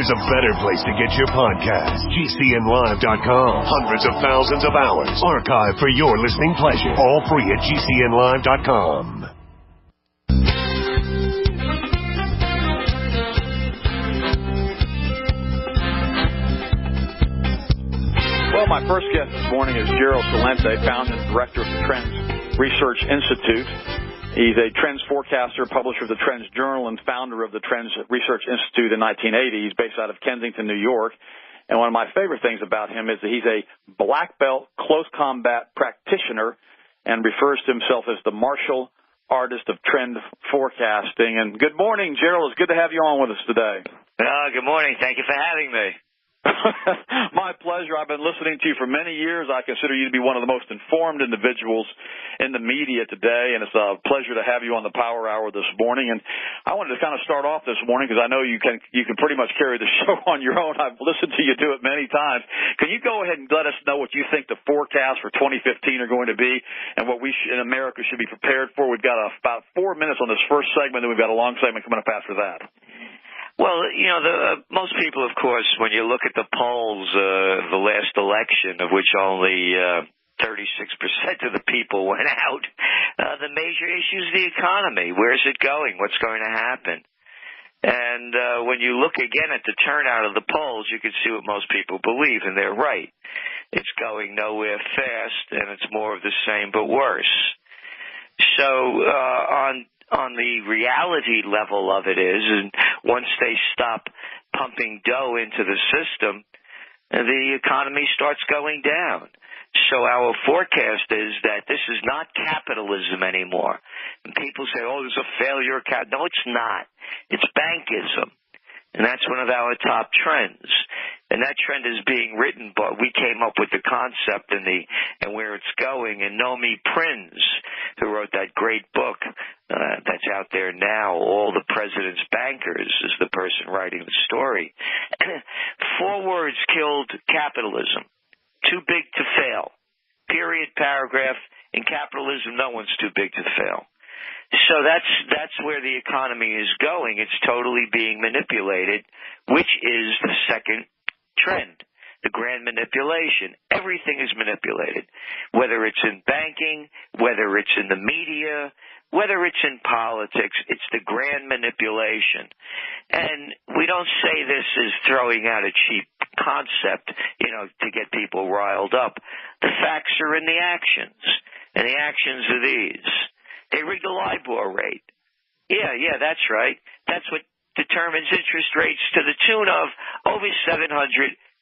there's a better place to get your podcast. GCNlive.com. Hundreds of thousands of hours archived for your listening pleasure. All free at GCNlive.com. Well, my first guest this morning is Gerald Celente, founder and director of the Trends Research Institute. He's a trends forecaster, publisher of the Trends Journal, and founder of the Trends Research Institute in 1980. He's based out of Kensington, New York. And one of my favorite things about him is that he's a black belt close combat practitioner and refers to himself as the martial artist of trend forecasting. And good morning, Gerald. It's good to have you on with us today. Good morning. Thank you for having me. My pleasure. I've been listening to you for many years. I consider you to be one of the most informed individuals in the media today, and it's a pleasure to have you on the Power Hour this morning. And I wanted to kind of start off this morning because I know you can pretty much carry the show on your own. I've listened to you do it many times. Can you go ahead and let us know what you think the forecast for 2015 are going to be and what we in America should be prepared for? We've got about 4 minutes on this first segment, and we've got a long segment coming up after that. Well, you know, most people, of course, when you look at the polls, the last election, of which only 36% of the people went out, the major issue is the economy. Where's it going? What's going to happen? And when you look again at the turnout of the polls, you can see what most people believe, and they're right. It's going nowhere fast, and it's more of the same but worse. So on the reality level of it is, and once they stop pumping dough into the system, the economy starts going down. So our forecast is that this is not capitalism anymore. And people say, oh, there's a failure. No, it's not. It's bankism. And that's one of our top trends. And that trend is being written, but we came up with the concept and where it's going. And Nomi Prinz, who wrote that great book that's out there now, All the President's Bankers, is the person writing the story. 4 words killed capitalism. Too big to fail. Period, paragraph. In capitalism, no one's too big to fail. So that's where the economy is going. It's totally being manipulated, which is the second trend, the grand manipulation. Everything is manipulated, whether it's in banking, whether it's in the media, whether it's in politics. It's the grand manipulation. And we don't say this as throwing out a cheap concept, you know, to get people riled up. The facts are in the actions, and the actions are these. They rigged the LIBOR rate. Yeah, that's right. That's what determines interest rates to the tune of over $700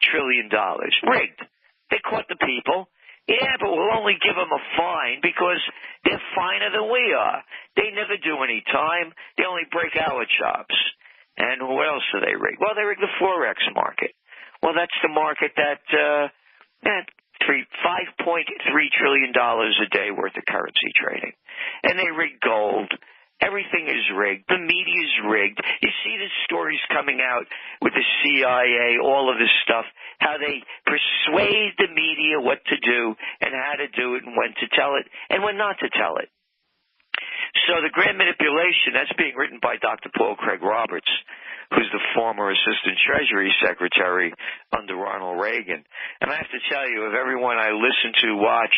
trillion. Rigged. They caught the people. Yeah, but we'll only give them a fine because they're finer than we are. They never do any time. They only break our chops. And what else do they rig? Well, they rig the Forex market. Well, that's the market that $5.3 trillion a day worth of currency trading. And they rig gold. Everything is rigged. The media is rigged. You see the stories coming out with the CIA, all of this stuff, how they persuade the media what to do and how to do it and when to tell it and when not to tell it. So the grand manipulation, that's being written by Dr. Paul Craig Roberts, who's the former Assistant Treasury Secretary under Ronald Reagan. And I have to tell you, of everyone I listen to, watch,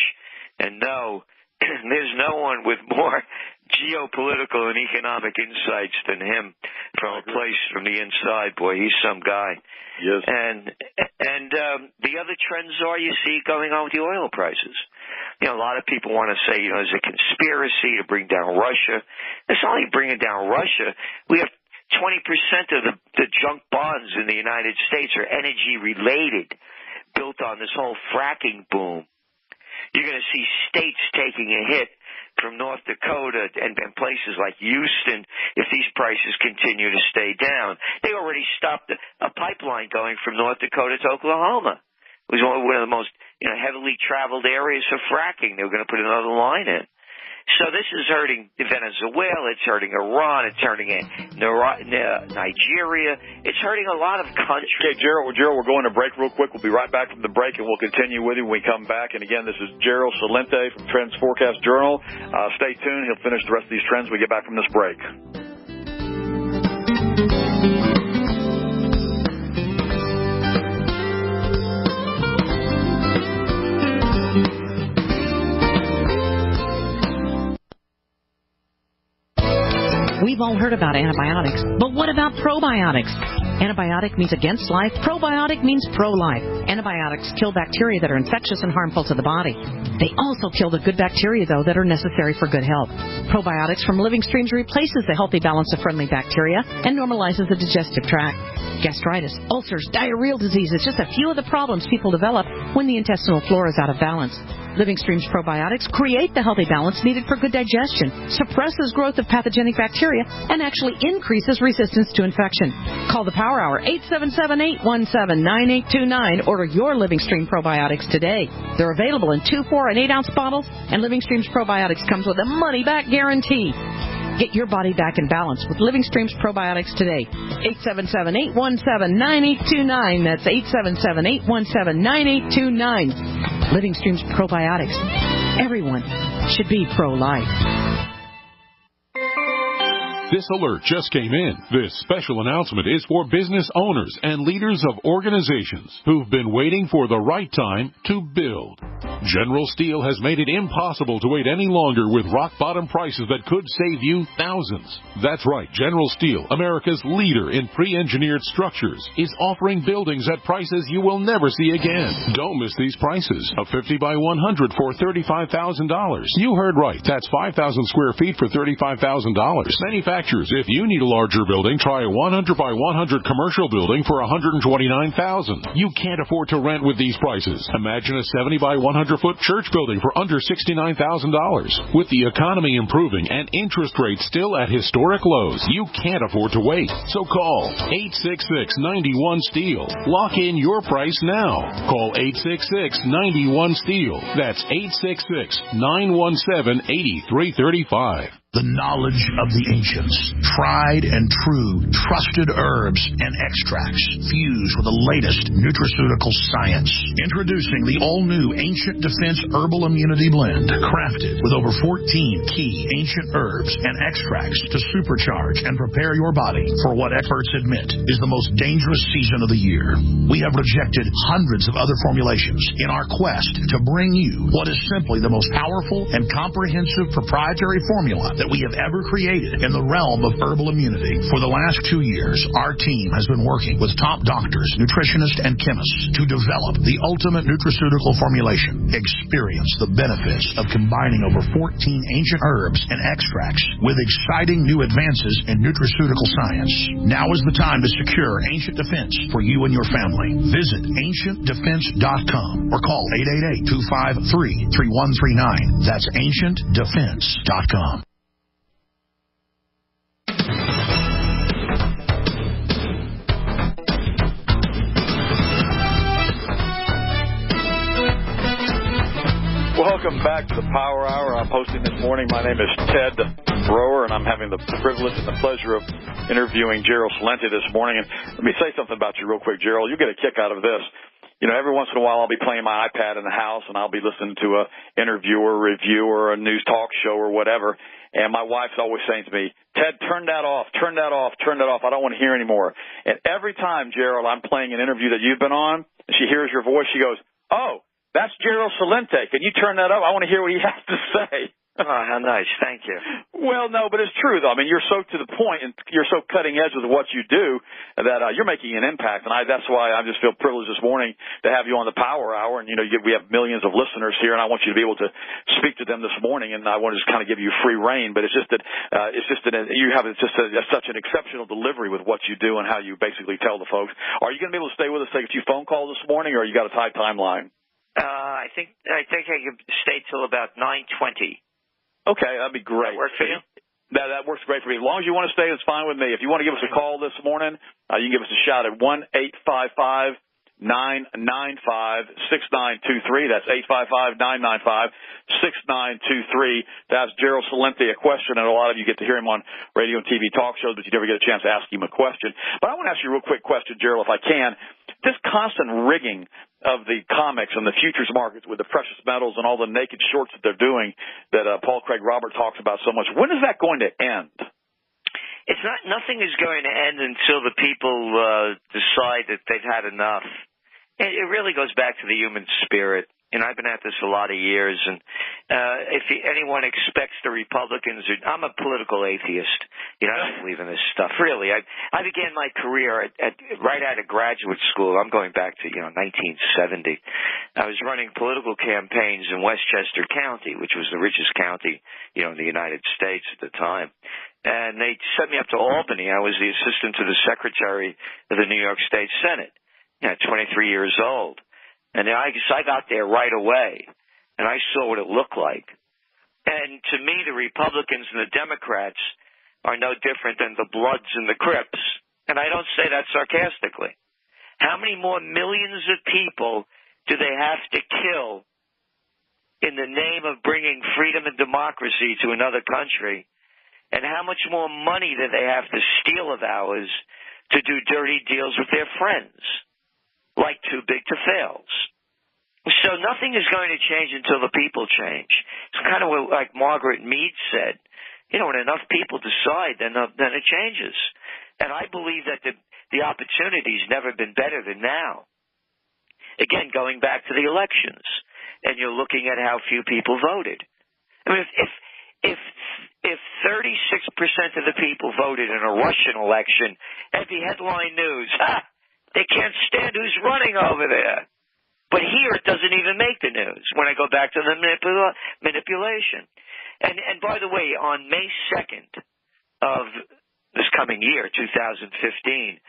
and know, there's no one with more geopolitical and economic insights than him from a place from the inside. Boy, he's some guy. Yes. And the other trends are, you see, going on with the oil prices. You know, a lot of people want to say, you know, there's a conspiracy to bring down Russia. It's not only bringing down Russia. We have 20% of the junk bonds in the United States are energy related, built on this whole fracking boom. You're going to see states taking a hit from North Dakota and places like Houston if these prices continue to stay down. They already stopped a pipeline going from North Dakota to Oklahoma. It was one of the most heavily traveled areas for fracking. They were going to put another line in. So this is hurting Venezuela. It's hurting Iran. It's hurting Nigeria. It's hurting a lot of countries. Okay, Gerald, we're going to break real quick. We'll be right back from the break, and we'll continue with you when we come back. And again, this is Gerald Celente from Trends Forecast Journal. Stay tuned. He'll finish the rest of these trends when we get back from this break. We've all heard about antibiotics, but what about probiotics? Antibiotic means against life. Probiotic means pro-life. Antibiotics kill bacteria that are infectious and harmful to the body. They also kill the good bacteria, though, that are necessary for good health. Probiotics from living streams replaces the healthy balance of friendly bacteria and normalizes the digestive tract. Gastritis, ulcers, diarrheal diseases, just a few of the problems people develop when the intestinal flora is out of balance. Living Stream's probiotics create the healthy balance needed for good digestion, suppresses growth of pathogenic bacteria, and actually increases resistance to infection. Call the Power Hour, 877-817-9829. Order your Living Stream probiotics today. They're available in 2, 4, and 8-ounce bottles, and Living Stream's probiotics comes with a money-back guarantee. Get your body back in balance with Living Stream's probiotics today. 877-817-9829. That's 877-817-9829. Living Stream's probiotics. Everyone should be pro-life. This alert just came in. This special announcement is for business owners and leaders of organizations who've been waiting for the right time to build. General Steel has made it impossible to wait any longer with rock-bottom prices that could save you thousands. That's right, General Steel, America's leader in pre-engineered structures, is offering buildings at prices you will never see again. Don't miss these prices. A 50 by 100 for $35,000. You heard right. That's 5,000 square feet for $35,000. Manufacturers, if you need a larger building, try a 100 by 100 commercial building for $129,000. You can't afford to rent with these prices. Imagine a 70 by 100-foot church building for under $69,000. With the economy improving and interest rates still at historic lows, you can't afford to wait. So call 866-91-STEEL. Lock in your price now. Call 866-91-STEEL. That's 866-917-8335. The knowledge of the ancients, tried and true, trusted herbs and extracts fused with the latest nutraceutical science. Introducing the all-new Ancient Defense Herbal Immunity Blend, crafted with over 14 key ancient herbs and extracts to supercharge and prepare your body for what experts admit is the most dangerous season of the year. We have rejected hundreds of other formulations in our quest to bring you what is simply the most powerful and comprehensive proprietary formula that we have ever created in the realm of herbal immunity. For the last 2 years, our team has been working with top doctors, nutritionists, and chemists to develop the ultimate nutraceutical formulation. Experience the benefits of combining over 14 ancient herbs and extracts with exciting new advances in nutraceutical science. Now is the time to secure Ancient Defense for you and your family. Visit AncientDefense.com or call 888-253-3139. That's AncientDefense.com. Welcome back to the Power Hour. I'm hosting this morning. My name is Ted Brower, and I'm having the privilege and the pleasure of interviewing Gerald Celente this morning. And let me say something about you real quick, Gerald. You get a kick out of this. You know, every once in a while I'll be playing my iPad in the house, and I'll be listening to a interview or a review or a news talk show or whatever, and my wife's always saying to me, Ted, turn that off, turn that off, turn that off. I don't want to hear anymore. And every time, Gerald, I'm playing an interview that you've been on, and she hears your voice, she goes, oh, that's Gerald Celente. Can you turn that up? I want to hear what he has to say. Oh, how nice. Thank you. Well, no, but it's true, though. I mean, you're so to the point and you're so cutting edge with what you do that you're making an impact. And that's why I just feel privileged this morning to have you on the Power Hour. And, you know, we have millions of listeners here, and I want you to be able to speak to them this morning. And I want to just kind of give you free reign. But it's just that you have such an exceptional delivery with what you do and how you basically tell the folks. Are you going to be able to stay with us, take a few phone calls this morning, or you got a tight timeline? I think I could stay till about 9:20. Okay, that'd be great. That work for you? That works great for me. As long as you want to stay, it's fine with me. If you want to give us a call this morning, you can give us a shout at 1-855-995-6923. That's 855-995-6923. That's Gerald Celente, a question, and a lot of you get to hear him on radio and TV talk shows, but you never get a chance to ask him a question. But I want to ask you a real quick question, Gerald, if I can. This constant rigging of the comics and the futures markets with the precious metals and all the naked shorts that they're doing that Paul Craig Robert talks about so much, when is that going to end? It's not. Nothing is going to end until the people decide that they've had enough. It really goes back to the human spirit. You know, I've been at this a lot of years, and if anyone expects the Republicans, I'm a political atheist. I don't believe in this stuff. Really, I began my career right out of graduate school. I'm going back to 1970. I was running political campaigns in Westchester County, which was the richest county, in the United States at the time. And they sent me up to Albany. I was the assistant to the secretary of the New York State Senate. 23 years old. And I got there right away, and I saw what it looked like. And to me, the Republicans and the Democrats are no different than the Bloods and the Crips. And I don't say that sarcastically. How many more millions of people do they have to kill in the name of bringing freedom and democracy to another country? And how much more money do they have to steal of ours to do dirty deals with their friends? Like too big to fails. So nothing is going to change until the people change. It's kind of like Margaret Mead said. When enough people decide, then it changes. And I believe that the opportunity's never been better than now. Again, going back to the elections, and you're looking at how few people voted. I mean, if 36% of the people voted in a Russian election, that'd be headline news. They can't stand who's running over there. But here it doesn't even make the news when I go back to the manipulation. And by the way, on May 2nd of this coming year, 2015,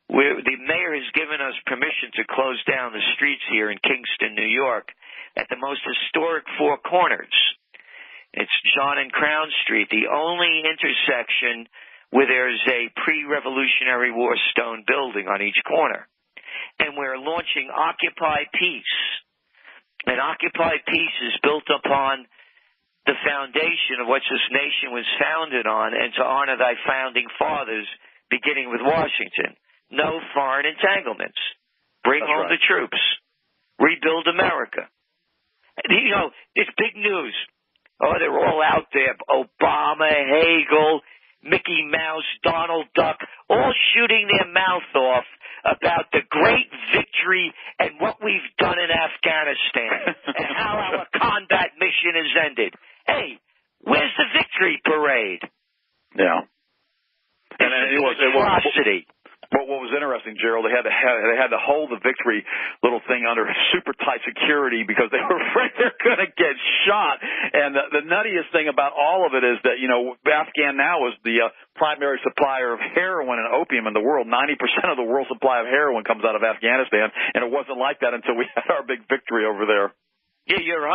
the mayor has given us permission to close down the streets here in Kingston, New York, at the most historic four corners. It's John and Crown Street, the only intersection where there's a pre-Revolutionary War stone building on each corner. And we're launching Occupy Peace. And Occupy Peace is built upon the foundation of what this nation was founded on, and to honor thy founding fathers, beginning with Washington. No foreign entanglements. Bring home the troops. Rebuild America. It's big news. Oh, they're all out there. Obama, Hagel, Mickey Mouse, Donald Duck, all shooting their mouth off about the great victory and what we've done in Afghanistan and how our combat mission has ended. Hey, where's the victory parade? Yeah. And it was atrocity. But what was interesting, Gerald, they had to hold the victory little thing under super tight security because they were afraid they're going to get shot. And the nuttiest thing about all of it is that, Afghan now is the primary supplier of heroin and opium in the world. 90% of the world supply of heroin comes out of Afghanistan, and it wasn't like that until we had our big victory over there. Yeah, you're 100%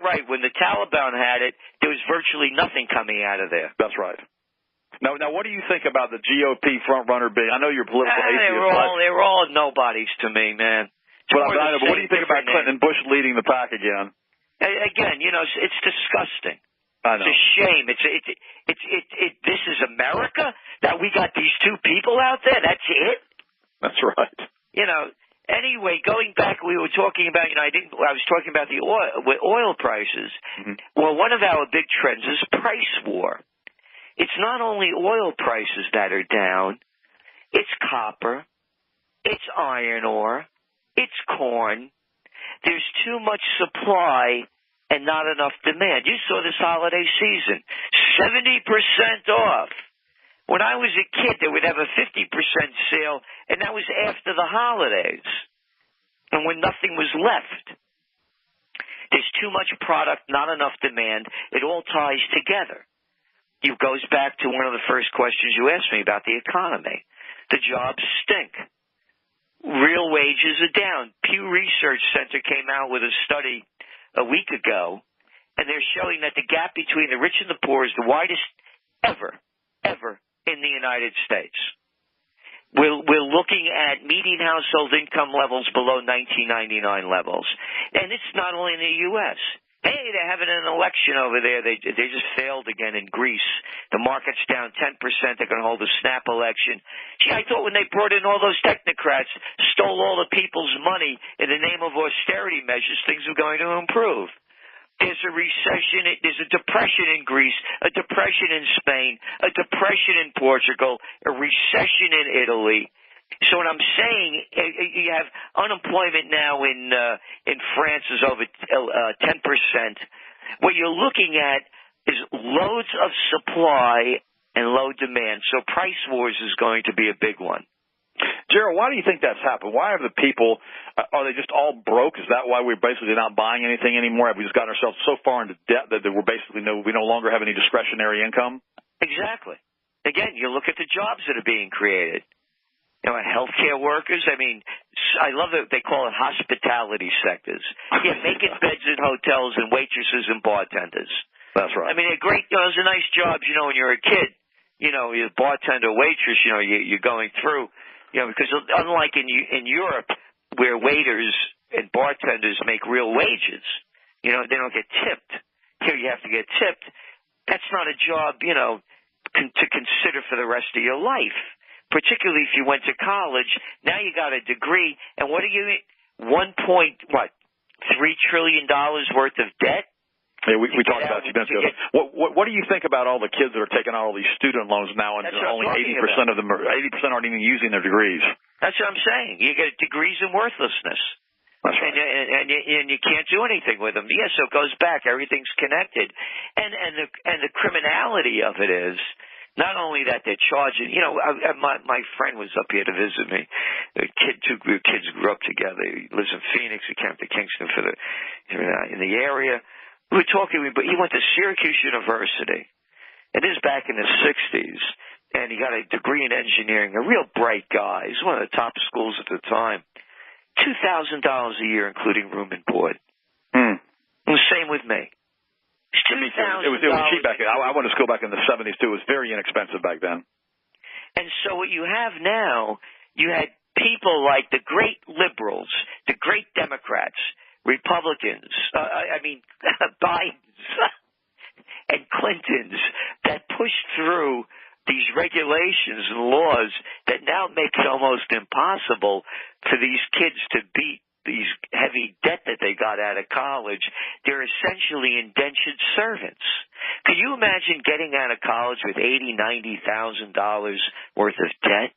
right. When the Taliban had it, there was virtually nothing coming out of there. That's right. Now, what do you think about the GOP front-runner being? I know you're political atheist. They were all nobodies to me, man. But what do you think about Clinton and Bush leading the pack again? Again, it's disgusting. I know. It's a shame. This is America? That we got these two people out there? That's it? That's right. Anyway, going back, we were talking about, I was talking about the oil prices. Mm-hmm. Well, one of our big trends is price war. It's not only oil prices that are down, it's copper, it's iron ore, it's corn. There's too much supply and not enough demand. You saw this holiday season, 70% off. When I was a kid, they would have a 50% sale, and that was after the holidays, and when nothing was left. There's too much product, not enough demand. It all ties together. It goes back to one of the first questions you asked me about the economy. The jobs stink. Real wages are down. Pew Research Center came out with a study a week ago, and they're showing that the gap between the rich and the poor is the widest ever in the United States. We're looking at median household income levels below 1999 levels. And it's not only in the U.S. Hey, they're having an election over there. They just failed again in Greece. The market's down 10%. They're going to hold a snap election. Gee, I thought when they brought in all those technocrats, stole all the people's money in the name of austerity measures, things were going to improve. There's a recession. There's a depression in Greece, a depression in Spain, a depression in Portugal, a recession in Italy. So what I'm saying, you have unemployment now in France is over 10%. What you're looking at is loads of supply and low demand. So price wars is going to be a big one. Gerald, why do you think that's happened? Why are the people, are they just all broke? Is that why we're basically not buying anything anymore? Have we just gotten ourselves so far into debt that we're basically we no longer have any discretionary income? Exactly. Again, you look at the jobs that are being created. You know, healthcare workers, I mean, I love that they call it hospitality sectors. Yeah, making beds in hotels and waitresses and bartenders. That's right. I mean, they're great. You know, those are nice jobs, you know, when you're a kid. You know, you're a bartender, waitress, you know, you're going through. You know, because unlike in Europe, where waiters and bartenders make real wages, you know, they don't get tipped. Here you have to get tipped. That's not a job, you know, to consider for the rest of your life, particularly if you went to college. Now you got a degree, and what are you, $3 trillion worth of debt? Yeah, we talked about it a few minutes ago. What do you think about all the kids that are taking out all these student loans now, and only 80% of them, 80% aren't even using their degrees? That's what I'm saying. You get degrees in worthlessness. That's right. And you can't do anything with them. Yeah, so it goes back. Everything's connected. And the criminality of it is not only that they're charging. You know, my friend was up here to visit me. Two kids grew up together. He lives in Phoenix. He came to Kingston in the area. We were talking, but he went to Syracuse University, and this is back in the 60s, and he got a degree in engineering, a real bright guy. He's one of the top schools at the time. $2,000 a year, including room and board. And the same with me. It was cheap back then. I went to school back in the 70s, too. It was very inexpensive back then. And so what you have now, you had people like the great liberals, the great Democrats, Republicans, Bidens and Clintons that pushed through these regulations and laws that now make it almost impossible for these kids to beat these heavy debt that they got out of college. They're essentially indentured servants. Could you imagine getting out of college with $80,000, $90,000 worth of debt?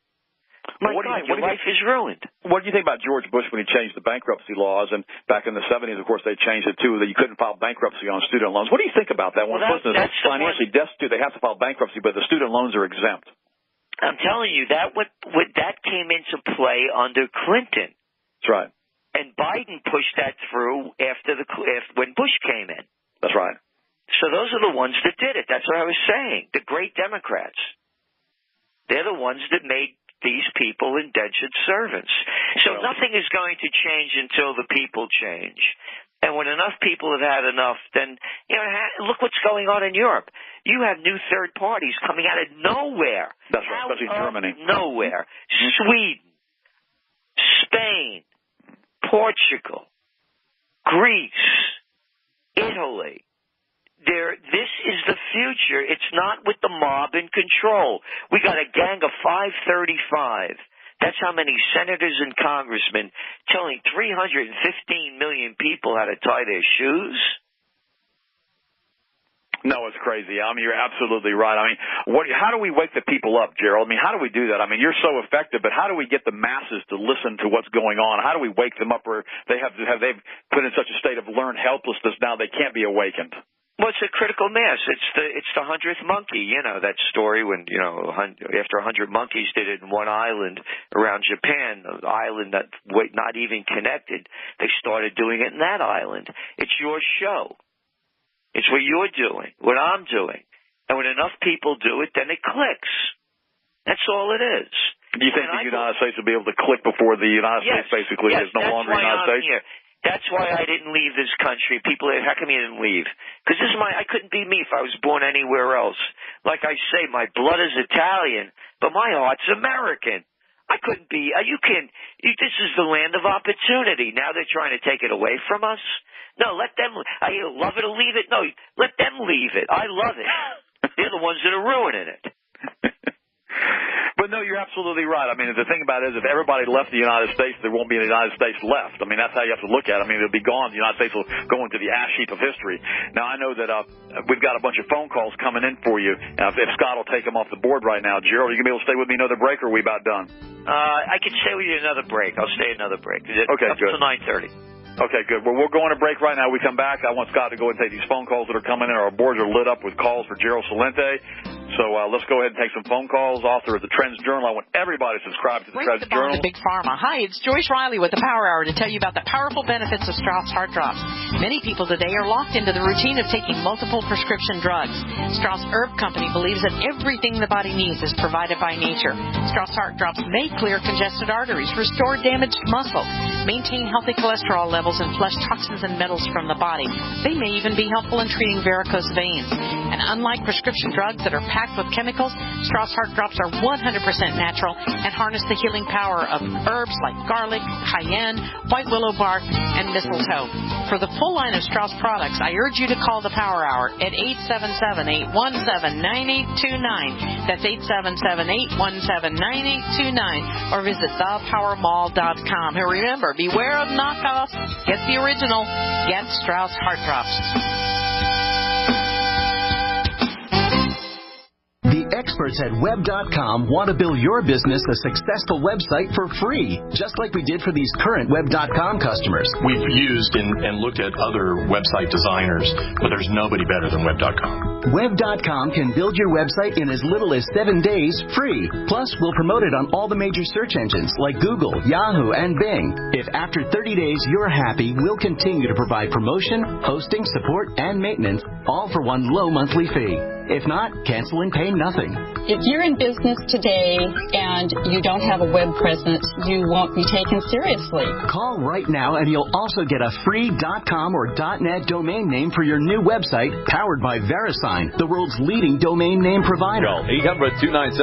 Your life is ruined. What do you think about George Bush when he changed the bankruptcy laws? And back in the 70s, of course, they changed it, too, that you couldn't file bankruptcy on student loans. What do you think about that? When a person is financially destitute, they have to file bankruptcy, but the student loans are exempt. I'm telling you, that came into play under Clinton. That's right. And Biden pushed that through when Bush came in. That's right. So those are the ones that did it. That's what I was saying. The great Democrats. They're the ones that made these people indentured servants. So nothing is going to change until the people change. And when enough people have had enough, then, you know, look what's going on in Europe. You have new third parties coming out of nowhere. That's right, especially Germany. Nowhere. Sweden, Spain, Portugal, Greece, Italy. This is the future. It's not with the mob in control. We got a gang of 535. That's how many senators and congressmen telling 315 million people how to tie their shoes. No, it's crazy. I mean, you're absolutely right. I mean, how do we wake the people up, Gerald? I mean, how do we do that? I mean, you're so effective, but how do we get the masses to listen to what's going on? How do we wake them up where they've put in such a state of learned helplessness now they can't be awakened? Well, it's a critical mass. It's the 100th monkey. You know that story when, you know, after 100 monkeys did it in one island around Japan, an island that not even connected. They started doing it in that island. It's your show. It's what you're doing, what I'm doing. And when enough people do it, then it clicks. That's all it is. Do you think the United States will be able to click before the United States basically is no longer the United States? Here. That's why I didn't leave this country. People, how come you didn't leave? Because I couldn't be me if I was born anywhere else. Like I say, my blood is Italian, but my heart's American. I couldn't be. This is the land of opportunity. Now they're trying to take it away from us. No, let them. I either love it or leave it. No, let them leave it. I love it. They're the ones that are ruining it. But no, you're absolutely right. I mean, the thing about it is if everybody left the United States, there won't be any United States left. I mean, that's how you have to look at it. I mean, it'll be gone. The United States will go into the ash heap of history. Now, I know that we've got a bunch of phone calls coming in for you. If Scott will take them off the board right now. Gerald, are you going to be able to stay with me another break, or are we about done? I can stay with you another break. I'll stay another break. Okay, up good. Up to 9:30. Okay, good. Well, we're going to break right now. We come back. I want Scott to go and take these phone calls that are coming in. Our boards are lit up with calls for Gerald Celente. So let's go ahead and take some phone calls. Author of the Trends Journal. I want everybody to subscribe to the Trends Journal. Big Pharma. Hi, it's Joyce Riley with the Power Hour to tell you about the powerful benefits of Strauss Heart Drops. Many people today are locked into the routine of taking multiple prescription drugs. Strauss Herb Company believes that everything the body needs is provided by nature. Strauss Heart Drops may clear congested arteries, restore damaged muscle, maintain healthy cholesterol levels, and flush toxins and metals from the body. They may even be helpful in treating varicose veins. And unlike prescription drugs that are packed with chemicals, Strauss Heart Drops are 100% natural and harness the healing power of herbs like garlic, cayenne, white willow bark, and mistletoe. For the full line of Strauss products, I urge you to call the Power Hour at 877-817-9829. That's 877-817-9829. Or visit thepowermall.com. And remember, beware of knockoffs. Get the original. Get Strauss Heart Drops. The experts at Web.com want to build your business a successful website for free, just like we did for these current Web.com customers. We've used and looked at other website designers, but there's nobody better than Web.com. Web.com can build your website in as little as 7 days free. Plus, we'll promote it on all the major search engines like Google, Yahoo, and Bing. If after 30 days you're happy, we'll continue to provide promotion, hosting, support, and maintenance, all for one low monthly fee. If not, cancel and pay nothing. If you're in business today and you don't have a web presence, you won't be taken seriously. Call right now and you'll also get a free .com or .net domain name for your new website, powered by VeriSign, the world's leading domain name provider. Call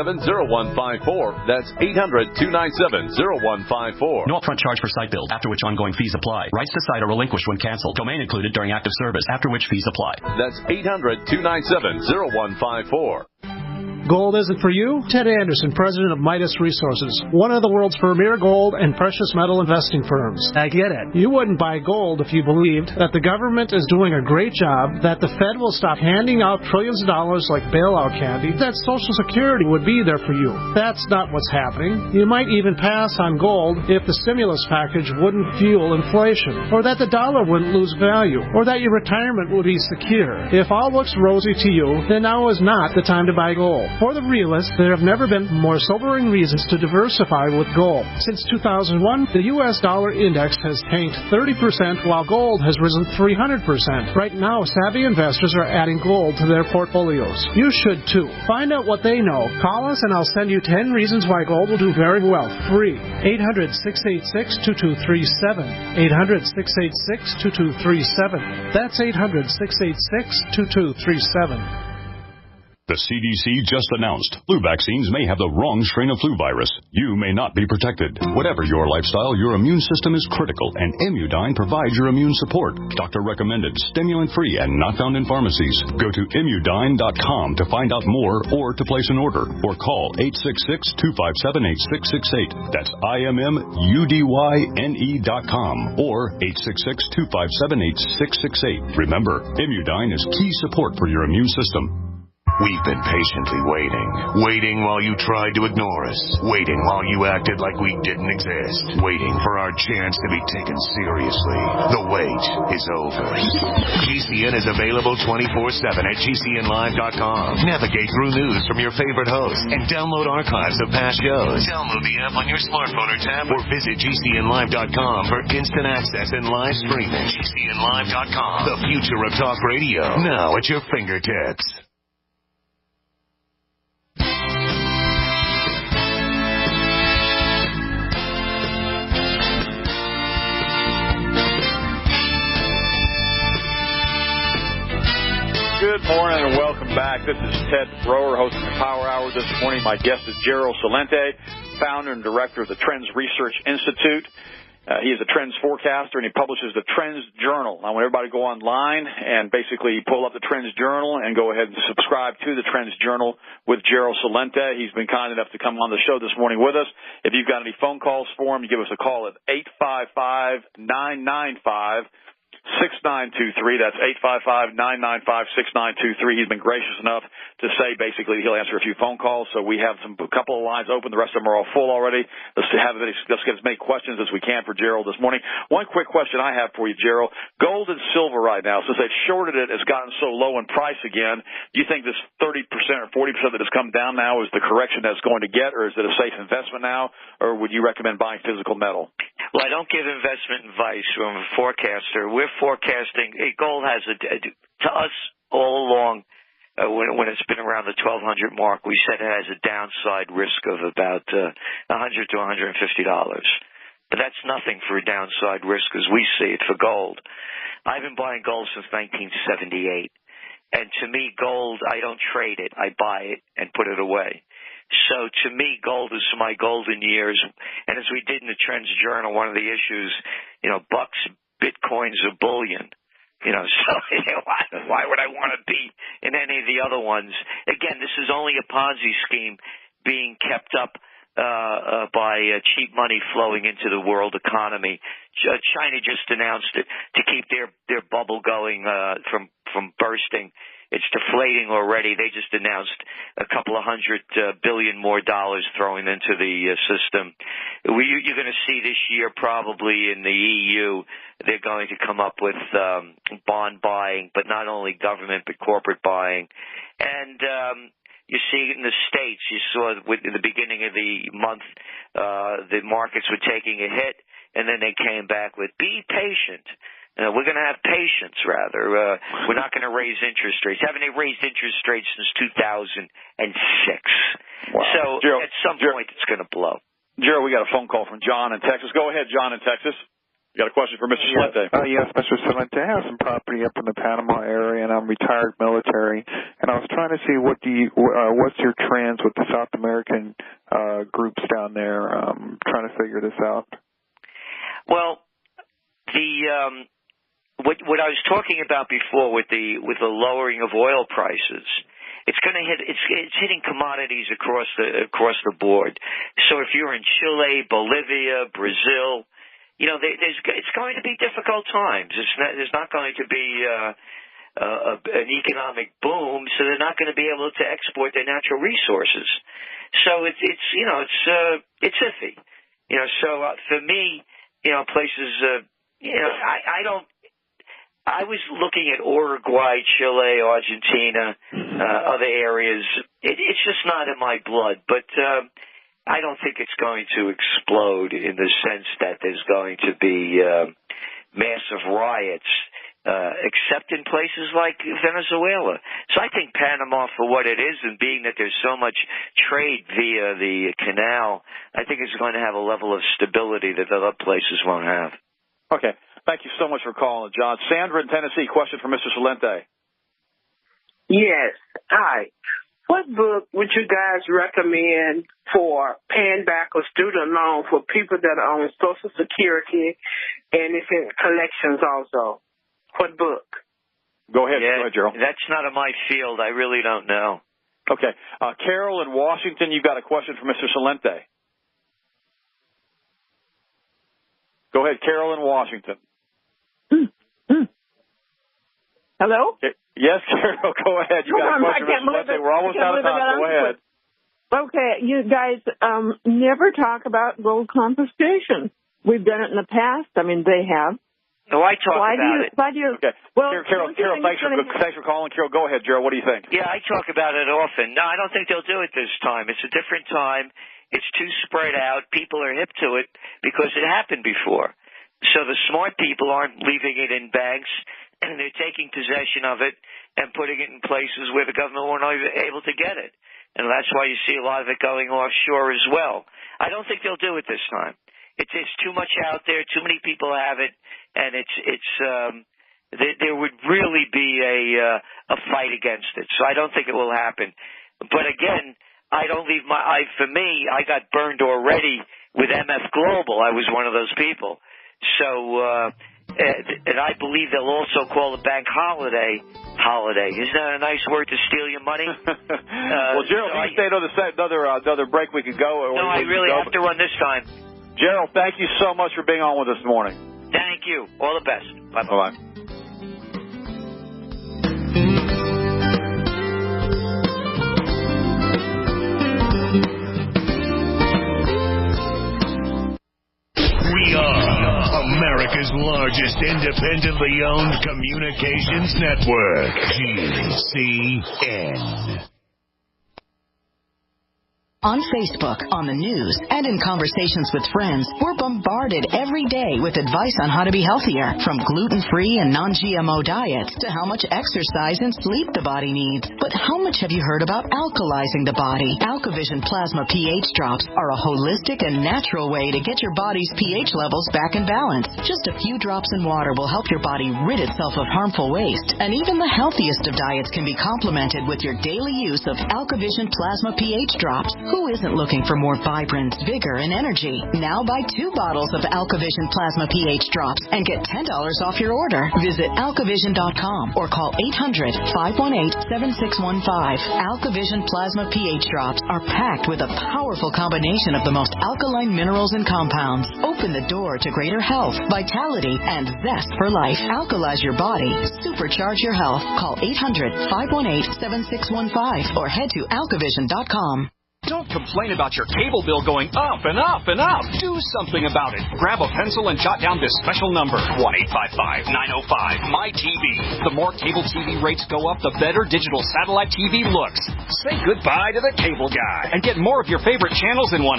800-297-0154. That's 800-297-0154. No upfront charge for site build, after which ongoing fees apply. Rights to site are relinquished when canceled. Domain included during active service, after which fees apply. That's 800-297-0154. Gold isn't for you? Ted Anderson, president of Midas Resources, one of the world's premier gold and precious metal investing firms. I get it. You wouldn't buy gold if you believed that the government is doing a great job, that the Fed will stop handing out trillions of dollars like bailout candy, that Social Security would be there for you. That's not what's happening. You might even pass on gold if the stimulus package wouldn't fuel inflation, or that the dollar wouldn't lose value, or that your retirement would be secure. If all looks rosy to you, then now is not the time to buy gold. For the realist, there have never been more sobering reasons to diversify with gold. Since 2001, the U.S. dollar index has tanked 30%, while gold has risen 300%. Right now, savvy investors are adding gold to their portfolios. You should too. Find out what they know. Call us and I'll send you 10 reasons why gold will do very well. Free. 800-686-2237. 800-686-2237. That's 800-686-2237. The CDC just announced flu vaccines may have the wrong strain of flu virus. You may not be protected. Whatever your lifestyle, your immune system is critical, and Immudyne provides your immune support. Doctor recommended, stimulant-free, and not found in pharmacies. Go to Immudyne.com to find out more or to place an order, or call 866-257-8668. That's IMMUDYNE.com or 866-257-8668. Remember, Immudyne is key support for your immune system. We've been patiently waiting while you tried to ignore us, waiting while you acted like we didn't exist, waiting for our chance to be taken seriously. The wait is over. GCN is available 24/7 at GCNlive.com. Navigate through news from your favorite hosts and download archives of past shows. Download the app on your smartphone or tablet, or visit GCNlive.com for instant access and live streaming. GCNlive.com, the future of talk radio, now at your fingertips. Good morning and welcome back. This is Ted Broer hosting the Power Hour this morning. My guest is Gerald Celente, founder and director of the Trends Research Institute. He is a trends forecaster, and he publishes the Trends Journal. I want everybody to go online and basically pull up the Trends Journal and go ahead and subscribe to the Trends Journal with Gerald Celente. He's been kind enough to come on the show this morning with us. If you've got any phone calls for him, you give us a call at 855-995 6923. That's 855-995-6923. He's been gracious enough to say basically he'll answer a few phone calls. So we have a couple of lines open. The rest of them are all full already. Let's get as many questions as we can for Gerald this morning. One quick question I have for you, Gerald. Gold and silver right now, since they've shorted it, has gotten so low in price again. Do you think this 30% or 40% that has come down now is the correction that's going to get, or is it a safe investment now, or would you recommend buying physical metal? Well, I don't give investment advice from a forecaster. We're forecasting. Gold has to us all along. When it's been around the 1,200 mark, we said it has a downside risk of about $100 to $150. But that's nothing for a downside risk as we see it for gold. I've been buying gold since 1978. And to me, gold, I don't trade it. I buy it and put it away. So to me, gold is my golden years. And as we did in the Trends Journal, one of the issues, bucks, bitcoins, or bullion. Why would I want to be in any of the other ones? Again, this is only a Ponzi scheme being kept up by cheap money flowing into the world economy. China just announced it to keep their bubble going from bursting. It's deflating already. They just announced a couple of $100 billion more throwing into the system. You're going to see this year probably in the EU, they're going to come up with bond buying, but not only government but corporate buying. And you see it in the States. You saw in the beginning of the month the markets were taking a hit, and then they came back with be patient. We're going to have patience, rather. We're not going to raise interest rates. Haven't they raised interest rates since 2006? Wow. So Gerald, at some point it's going to blow. Gerald, we got a phone call from John in Texas. Go ahead, John in Texas. You got a question for Mr. Celente? Yes, Mr. Celente. I have some property up in the Panama area, and I'm retired military. And I was trying to see what's your trends with the South American groups down there. Trying to figure this out. Well, what I was talking about before with the lowering of oil prices, it's going to hit. It's hitting commodities across the board. So if you're in Chile, Bolivia, Brazil, it's going to be difficult times. There's not going to be an economic boom, so they're not going to be able to export their natural resources. So it's iffy. So for me, places. I was looking at Uruguay, Chile, Argentina, other areas. It's just not in my blood, but I don't think it's going to explode in the sense that there's going to be massive riots, except in places like Venezuela. So I think Panama, for what it is, and being that there's so much trade via the canal, I think it's going to have a level of stability that other places won't have. Okay. Thank you so much for calling, John. Sandra in Tennessee, question for Mr. Celente. Yes. Hi. What book would you guys recommend for paying back a student loan for people that are on Social Security and it's in collections also? What book? Go ahead, Gerald. That's not in my field. I really don't know. Okay. Carol in Washington, you've got a question for Mr. Celente. Go ahead, Carol in Washington. Hello? Yes, Carol, go ahead. You got a question for Mr. Celente. We're almost out of time. Go ahead. Okay, you guys never talk about gold confiscation. We've done it in the past. I mean, they have. No, I talk about it. Why do you? Okay. Well, Carol, thanks for calling. Carol, go ahead. Gerald, what do you think? Yeah, I talk about it often. No, I don't think they'll do it this time. It's a different time. It's too spread out. People are hip to it because it happened before. So the smart people aren't leaving it in banks, and they're taking possession of it and putting it in places where the government won't be able to get it. And that's why you see a lot of it going offshore as well. I don't think they'll do it this time. It's too much out there. Too many people have it, and there would really be a fight against it. So I don't think it will happen. But again, I don't leave for me, I got burned already with MF Global. I was one of those people. So, and I believe they'll also call a bank holiday. Isn't that a nice word to steal your money? Well, Gerald, if you stay another break, we could go. No, I really have to run this time. Gerald, thank you so much for being on with us this morning. Thank Thank you. All the best. Bye-bye. Bye-bye. We are America's largest independently owned communications network, GCN. On Facebook, on the news, and in conversations with friends, we're bombarded every day with advice on how to be healthier, from gluten-free and non-GMO diets to how much exercise and sleep the body needs. But how much have you heard about alkalizing the body? AlkaVision Plasma pH drops are a holistic and natural way to get your body's pH levels back in balance. Just a few drops in water will help your body rid itself of harmful waste. And even the healthiest of diets can be complemented with your daily use of AlkaVision Plasma pH drops. Who isn't looking for more vibrance, vigor, and energy? Now buy 2 bottles of AlkaVision Plasma pH drops and get $10 off your order. Visit alkavision.com or call 800-518-7615. AlkaVision Plasma pH drops are packed with a powerful combination of the most alkaline minerals and compounds. Open the door to greater health, vitality, and zest for life. Alkalize your body. Supercharge your health. Call 800-518-7615 or head to alkavision.com. Don't complain about your cable bill going up and up and up. Do something about it. Grab a pencil and jot down this special number, 1-855-905-MY-TV. The more cable TV rates go up, the better digital satellite TV looks. Say goodbye to the cable guy and get more of your favorite channels in 100%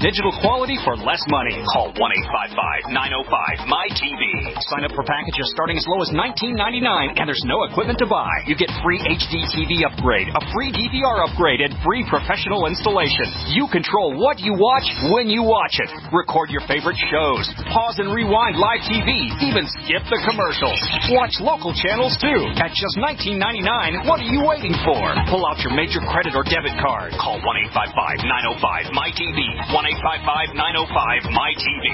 digital quality for less money. Call 1-855-905-MY-TV. Sign up for packages starting as low as $19.99, and there's no equipment to buy. You get free HD TV upgrade, a free DVR upgrade, and free professional installation. You control what you watch when you watch it. Record your favorite shows. Pause and rewind live TV. Even skip the commercials. Watch local channels too. At just $19.99, what are you waiting for? Pull out your major credit or debit card. Call 1-855-905-MY-TV. 1-855-905-MY-TV.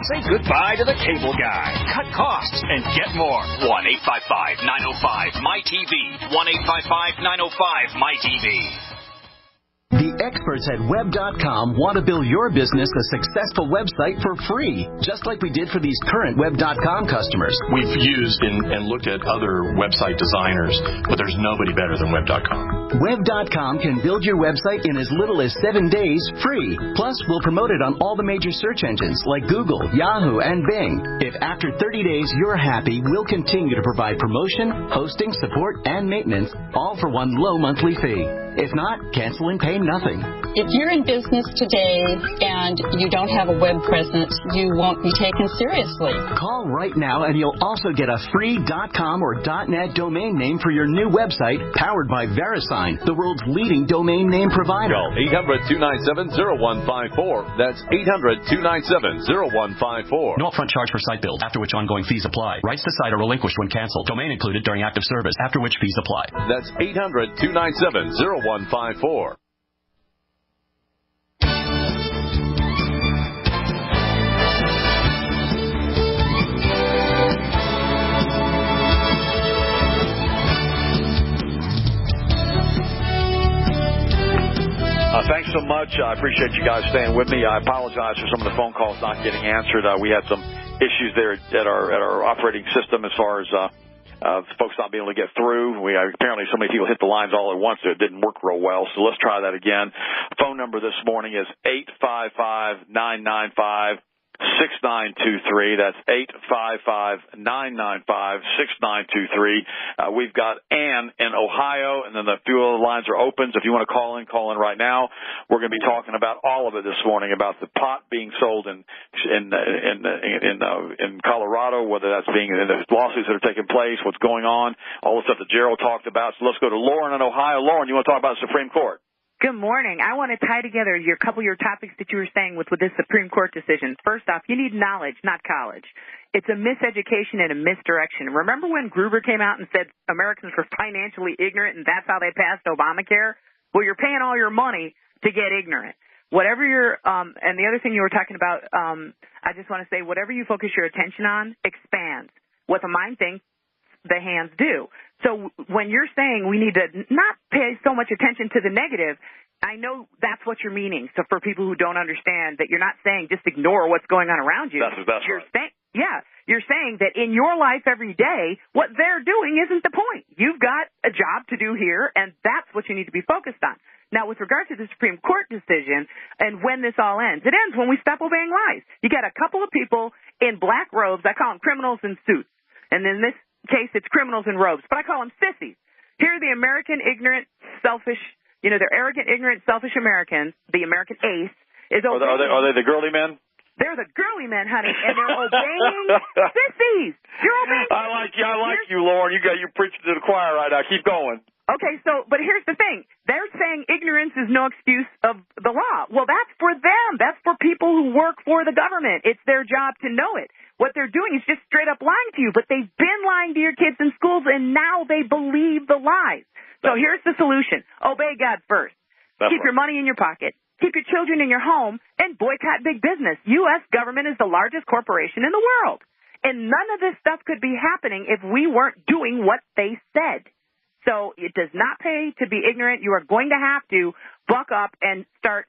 Say goodbye to the cable guy. Cut costs and get more. 1-855-905-MY-TV. 1-855-905-MY-TV. The experts at Web.com want to build your business a successful website for free, just like we did for these current Web.com customers. We've used and looked at other website designers, but there's nobody better than Web.com. Web.com can build your website in as little as 7 days free. Plus, we'll promote it on all the major search engines like Google, Yahoo, and Bing. If after 30 days you're happy, we'll continue to provide promotion, hosting, support, and maintenance, all for one low monthly fee. If not, cancel and pay nothing. If you're in business today and you don't have a web presence, you won't be taken seriously. Call right now and you'll also get a free .com or .net domain name for your new website, powered by VeriSign, the world's leading domain name provider. Call 800-297-0154. That's 800-297-0154. No upfront charge for site build, after which ongoing fees apply. Rights to site are relinquished when canceled. Domain included during active service, after which fees apply. That's 800-297-0154. Thanks so much. I appreciate you guys staying with me. I apologize for some of the phone calls not getting answered. We had some issues there at our operating system as far as folks not being able to get through. Apparently so many people hit the lines all at once that it didn't work real well. So let's try that again. Phone number this morning is 855-995-6923. That's 855-995-6923. We've got Ann in Ohio, and then a few other lines are open. So if you want to call in right now. We're going to be talking about all of it this morning, about the pot being sold in Colorado, whether that's being in the lawsuits that are taking place, what's going on, all the stuff that Gerald talked about. So let's go to Lauren in Ohio. Lauren, you want to talk about the Supreme Court? Good morning. I want to tie together your couple of your topics that you were saying with this Supreme Court decision. First off, you need knowledge, not college. It's a miseducation and a misdirection. Remember when Gruber came out and said Americans were financially ignorant and that's how they passed Obamacare? Well, you're paying all your money to get ignorant. Whatever and the other thing you were talking about, I just want to say, whatever you focus your attention on expands. What the mind thinks, the hands do. So when you're saying we need to not pay so much attention to the negative, I know that's what you're meaning. So for people who don't understand that, you're not saying just ignore what's going on around you. That's right. Yeah, you're saying that in your life every day, what they're doing isn't the point. You've got a job to do here, and that's what you need to be focused on. Now, with regard to the Supreme Court decision and when this all ends, it ends when we stop obeying lies. You got a couple of people in black robes. I call them criminals in suits. And in this case, it's criminals in robes. But I call them sissies. Here are the American ignorant, selfish, they're arrogant, ignorant, selfish Americans. The American ace is obeying. Are they the girly men? They're the girly men, honey, and they're obeying sissies. You're obeying sissies. I like you, Lauren. You're preaching to the choir right now. Keep going. Okay, but here's the thing. They're saying ignorance is no excuse of the law. Well, that's for them. That's for people who work for the government. It's their job to know it. What they're doing is just straight up lying to you, but they've been lying to your kids in schools, and now they believe the lies. So here's the solution. Obey God first. Keep your money in your pocket. Keep your children in your home, and boycott big business. U.S. government is the largest corporation in the world. And none of this stuff could be happening if we weren't doing what they said. So it does not pay to be ignorant. You are going to have to buck up and start.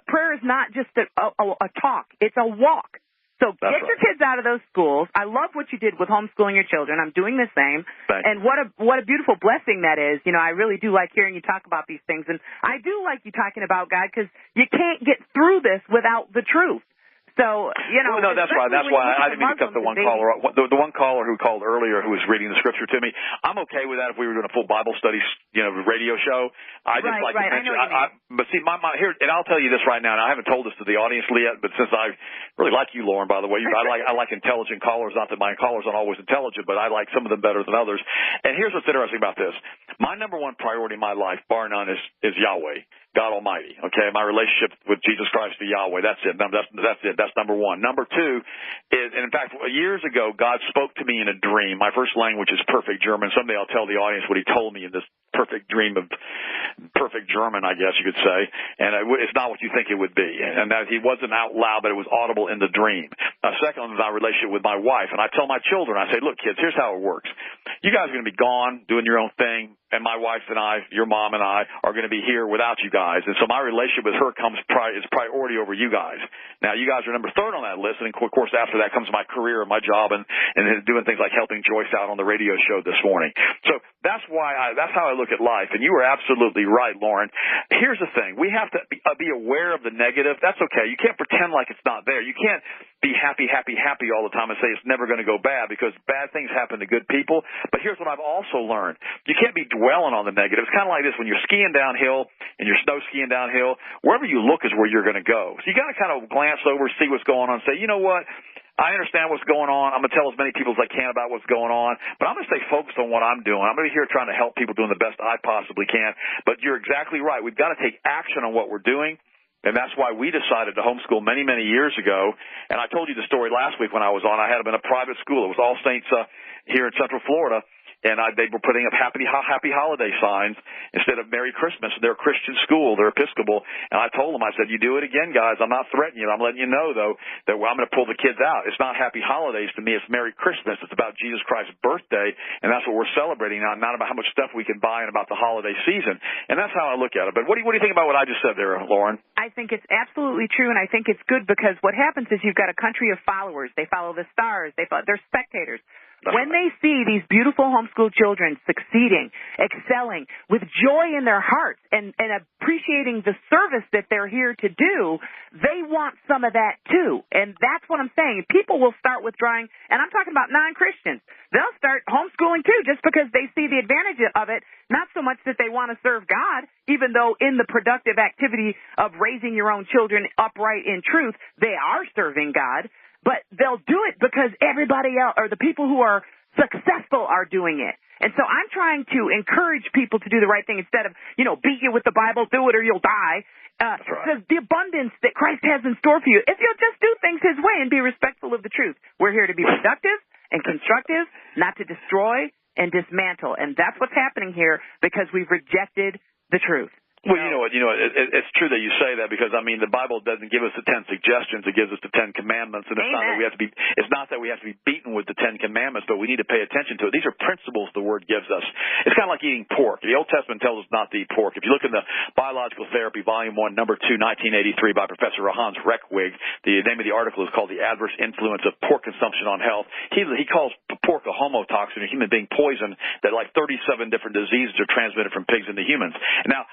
Prayer is not just a talk. It's a walk. So get your kids out of those schools. I love what you did with homeschooling your children. I'm doing the same. Thanks. And what a beautiful blessing that is. I really do like hearing you talk about these things. And I do like you talking about God, because you can't get through this without the truth. So, Well, no, that's why I didn't mean to cut the one caller. The one caller who called earlier, who was reading the scripture to me, I'm okay with that if we were doing a full Bible study, radio show. I just like to mention. But see, my here, and I'll tell you this right now. And I haven't told this to the audience yet, but since I really like you, Lauren, by the way, I like intelligent callers. Not that my callers aren't always intelligent, but I like some of them better than others. And here's what's interesting about this: my number one priority in my life, bar none, is Yahweh. God Almighty, okay? My relationship with Jesus Christ, the Yahweh, that's it. That's it. That's number one. Number two is, and in fact, years ago, God spoke to me in a dream. My first language is perfect German. Someday I'll tell the audience what he told me in this perfect dream of perfect German, I guess you could say. And it's not what you think it would be. And that he wasn't out loud, but it was audible in the dream. Second is my relationship with my wife. And I tell my children, I say, look, kids, here's how it works. You guys are going to be gone, doing your own thing. And my wife and I, your mom and I, are going to be here without you guys. And so my relationship with her is priority over you guys. Now, you guys are number third on that list. And, of course, after that comes my career and my job and doing things like helping Joyce out on the radio show this morning. So that's how I look at life. And you were absolutely right, Lauren. Here's the thing. We have to be aware of the negative. That's okay. You can't pretend like it's not there. You can't be happy all the time and say it's never going to go bad, because bad things happen to good people. But here's what I've also learned. You can't be dwelling on the negative. It's kind of like this. When you're skiing downhill and you're snow skiing downhill, wherever you look is where you're going to go. So you got to kind of glance over, see what's going on, say, you know what? I understand what's going on. I'm going to tell as many people as I can about what's going on, but I'm going to stay focused on what I'm doing. I'm going to be here trying to help people doing the best I possibly can. But you're exactly right. We've got to take action on what we're doing. And that's why we decided to homeschool many, many years ago. And I told you the story last week when I was on. I had them in a private school. It was All Saints here in Central Florida. And they were putting up happy holiday signs instead of Merry Christmas. They're a Christian school. They're Episcopal. And I told them, I said, you do it again, guys. I'm not threatening you. I'm letting you know, though, that I'm going to pull the kids out. It's not happy holidays to me. It's Merry Christmas. It's about Jesus Christ's birthday, and that's what we're celebrating now, not about how much stuff we can buy and about the holiday season. And that's how I look at it. But what do you think about what I just said there, Lauren? I think it's absolutely true, and I think it's good, because what happens is you've got a country of followers. They follow the stars. They're spectators. When they see these beautiful homeschool children succeeding, excelling, with joy in their hearts, and appreciating the service that they're here to do, they want some of that too. And that's what I'm saying. People will start withdrawing, and I'm talking about non-Christians. They'll start homeschooling too, just because they see the advantage of it, not so much that they want to serve God, even though in the productive activity of raising your own children upright in truth, they are serving God. But they'll do it because everybody else, or the people who are successful, are doing it. And so I'm trying to encourage people to do the right thing instead of, beat you with the Bible, do it or you'll die. Right. The abundance that Christ has in store for you, if you'll just do things His way and be respectful of the truth. We're here to be productive and constructive, not to destroy and dismantle. And that's what's happening here because we've rejected the truth. Well, it's true that you say that because, I mean, the Bible doesn't give us the 10 suggestions. It gives us the 10 commandments. And it's not that we have to be, it's not that we have to be beaten with the 10 commandments, but we need to pay attention to it. These are principles the Word gives us. It's kind of like eating pork. The Old Testament tells us not to eat pork. If you look in the Biological Therapy, Volume 1, Number 2, 1983 by Professor Hans Reckwig, the name of the article is called The Adverse Influence of Pork Consumption on Health. He calls pork a homotoxin, a human being poison, that like 37 different diseases are transmitted from pigs into humans. Now,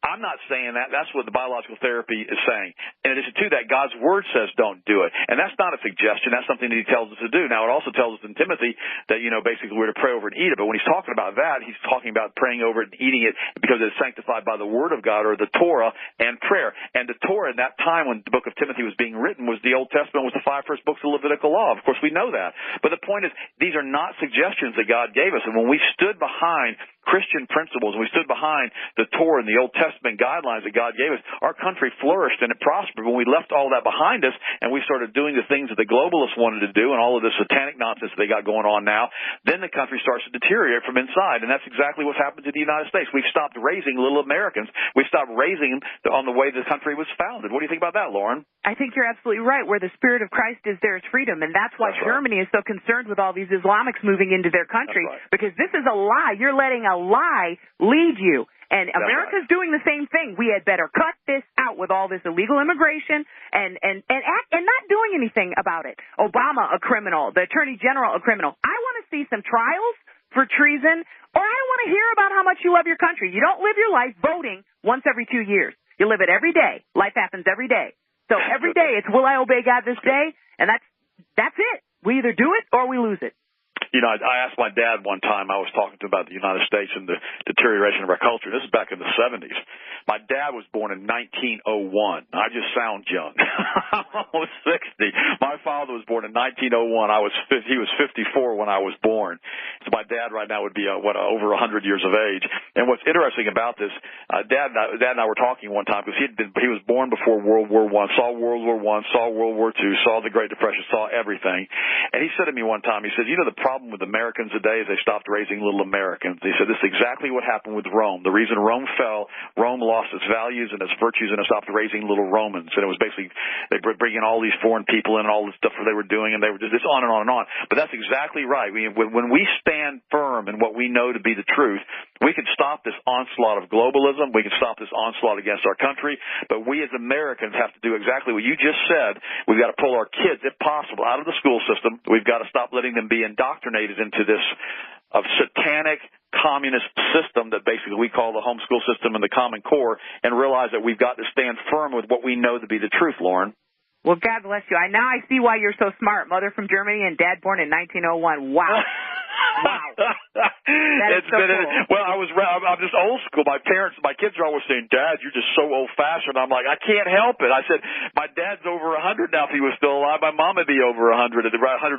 I'm not saying that. That's what the biological therapy is saying. In addition to that, God's Word says don't do it. And that's not a suggestion. That's something that He tells us to do. Now, it also tells us in Timothy that, basically we're to pray over it and eat it. But when He's talking about that, He's talking about praying over it and eating it because it's sanctified by the Word of God, or the Torah, and prayer. And the Torah in that time when the book of Timothy was being written was the Old Testament, was the 5 first books of Levitical law. Of course, we know that. But the point is, these are not suggestions that God gave us. And when we stood behind Christian principles, and we stood behind the Torah and the Old Testament guidelines that God gave us, our country flourished and it prospered. When we left all that behind us and we started doing the things that the globalists wanted to do and all of this satanic nonsense that they got going on now, then the country starts to deteriorate from inside. And that's exactly what's happened to the United States. We've stopped raising little Americans. We've stopped raising them on the way the country was founded. What do you think about that, Lauren? I think you're absolutely right. Where the Spirit of Christ is, there is freedom. And that's why Germany is so concerned with all these Islamics moving into their country. Because this is a lie. You're letting a lie lead you. And America's doing the same thing. We had better cut this out with all this illegal immigration and not doing anything about it. Obama, a criminal. The Attorney General, a criminal. I want to see some trials for treason, or I don't want to hear about how much you love your country. You don't live your life voting once every 2 years. You live it every day. Life happens every day. So every day it's, will I obey God this day? And that's it. We either do it or we lose it. I asked my dad one time, I was talking to him about the United States and the deterioration of our culture. This is back in the 70s. My dad was born in 1901. I just sound young. I'm almost 60. My father was born in 1901. He was 54 when I was born. So my dad right now would be, over 100 years of age. And what's interesting about this, Dad and I were talking one time because he was born before World War I, saw World War I, saw World War II, saw the Great Depression, saw everything. And he said to me one time, he said, the problem with Americans today is they stopped raising little Americans. He said this is exactly what happened with Rome. The reason Rome fell, Rome lost its values and its virtues and it stopped raising little Romans. And it was basically, they were bringing all these foreign people in and all the stuff that they were doing, and they were just on and on and on. But that's exactly right. When we stand firm in what we know to be the truth, we can stop this onslaught of globalism. We can stop this onslaught against our country. But we as Americans have to do exactly what you just said. We've got to pull our kids, if possible, out of the school system. We've got to stop letting them be indoctrinated into this satanic communist system that basically we call the homeschool system and the Common Core, and realize that we've got to stand firm with what we know to be the truth, Lauren. Well, God bless you. Now I see why you're so smart. Mother from Germany and dad born in 1901. Wow. Wow. That is so cool. Well, I'm just old school. My kids are always saying, Dad, you're just so old-fashioned. I'm like, I can't help it. I said, my dad's over 100 now if he was still alive. My mom would be over 100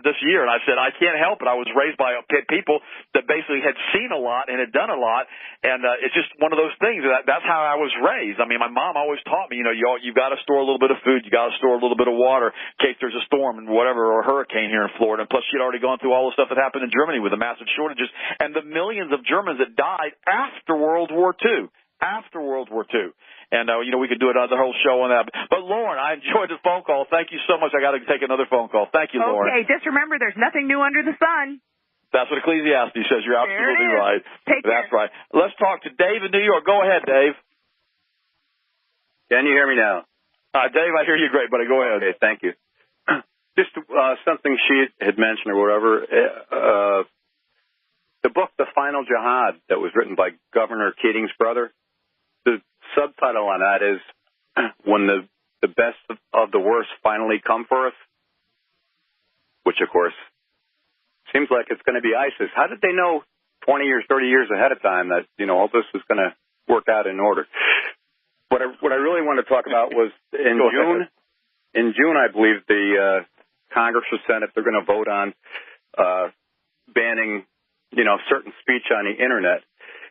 this year. And I said, I can't help it. I was raised by people that basically had seen a lot and had done a lot. And it's just one of those things. That's how I was raised. I mean, my mom always taught me, you've got to store a little bit of food. You got to store a little bit of water in case there's a storm and whatever, or a hurricane here in Florida. And plus, she'd already gone through all the stuff that happened in Germany with the massive shortages and the millions of Germans that died after World War II. After World War II. And, we could do another whole show on that. But, Lauren, I enjoyed the phone call. Thank you so much. I got to take another phone call. Thank you, Lauren. Okay, just remember there's nothing new under the sun. That's what Ecclesiastes says. You're absolutely right. That's right. Let's talk to Dave in New York. Go ahead, Dave. Can you hear me now? Dave, I hear you great, buddy. Go ahead. Okay, thank you. Just something she had mentioned or whatever. The book, The Final Jihad, that was written by Governor Keating's brother, the subtitle on that is When the Best of the Worst Finally Come for Us, which, of course, seems like it's going to be ISIS. How did they know 20 years, 30 years ahead of time that, all this was going to work out in order? What I really want to talk about was in June, I believe the Congress or Senate, they're going to vote on banning, certain speech on the Internet.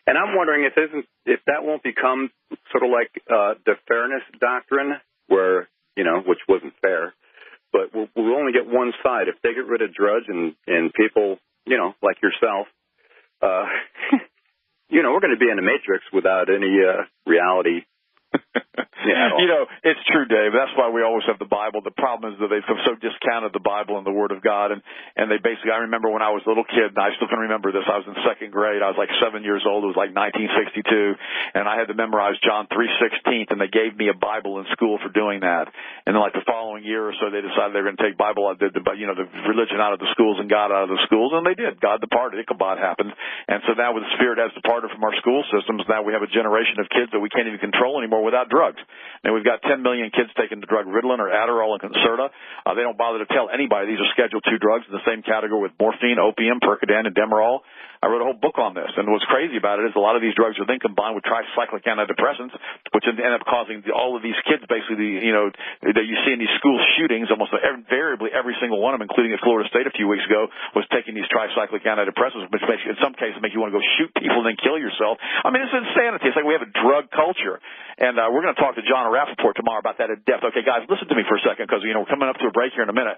And I'm wondering if that won't become sort of like the fairness doctrine where, which wasn't fair, but we'll only get one side. If they get rid of Drudge and people, like yourself, we're going to be in a matrix without any reality You know, it's true, Dave. That's why we always have the Bible. The problem is that they've so discounted the Bible and the Word of God. And they basically, I remember when I was a little kid, and I still can remember this. I was in second grade. I was like 7 years old. It was like 1962. And I had to memorize John 3:16, and they gave me a Bible in school for doing that. And then like the following year or so, they decided they were going to take Bible, the religion out of the schools and God out of the schools. And they did. God departed. Ichabod happened. And so now the Spirit has departed from our school systems. Now we have a generation of kids that we can't even control anymore without drugs. Now, we've got 10 million kids taking the drug Ritalin or Adderall and Concerta. They don't bother to tell anybody these are Schedule II drugs in the same category with morphine, opium, Percodan, and Demerol. I wrote a whole book on this, and what's crazy about it is a lot of these drugs are then combined with tricyclic antidepressants, which end up causing all of these kids basically, that you see in these school shootings, almost invariably every single one of them, including at Florida State a few weeks ago, was taking these tricyclic antidepressants, which makes, in some cases, make you want to go shoot people and then kill yourself. I mean, it's insanity. It's like we have a drug culture, and we're going to talk to John Rappaport tomorrow about that in depth. Okay, guys, listen to me for a second, because, we're coming up to a break here in a minute.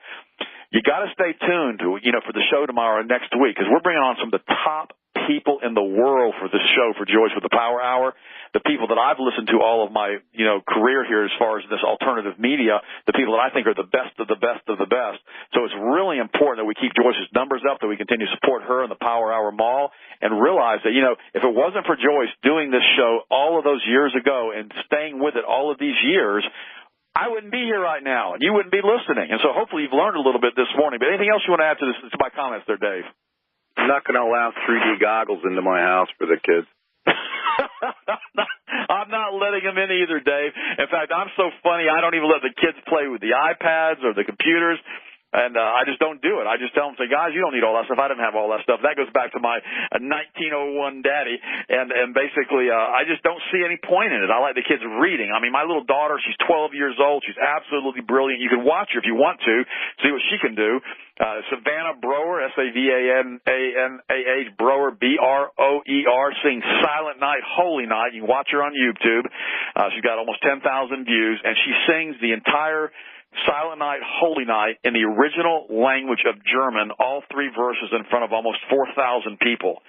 You got to stay tuned, for the show tomorrow and next week, because we're bringing on some of the top people in the world for this show, for Joyce with the Power Hour, the people that I've listened to all of my, career here as far as this alternative media, the people that I think are the best of the best of the best. So it's really important that we keep Joyce's numbers up, that we continue to support her in the Power Hour Mall, and realize that, if it wasn't for Joyce doing this show all of those years ago and staying with it all of these years, I wouldn't be here right now, and you wouldn't be listening. And so hopefully you've learned a little bit this morning. But anything else you want to add to this, to my comments there, Dave? I'm not going to allow 3D goggles into my house for the kids. I'm not letting them in either, Dave. In fact, I'm so funny, I don't even let the kids play with the iPads or the computers. And I just don't do it. I just tell them, say, guys, you don't need all that stuff. I didn't have all that stuff. That goes back to my 1901 daddy. And basically, I just don't see any point in it. I like the kids reading. I mean, my little daughter, she's 12 years old. She's absolutely brilliant. You can watch her if you want to, see what she can do. Savannah Brower, S-A-V-A-N-A-N-A-H, Brower, B-R-O-E-R, sings Silent Night, Holy Night. You can watch her on YouTube. She's got almost 10,000 views, and she sings the entire Silent Night, Holy Night in the original language of German, all three verses in front of almost 4,000 people.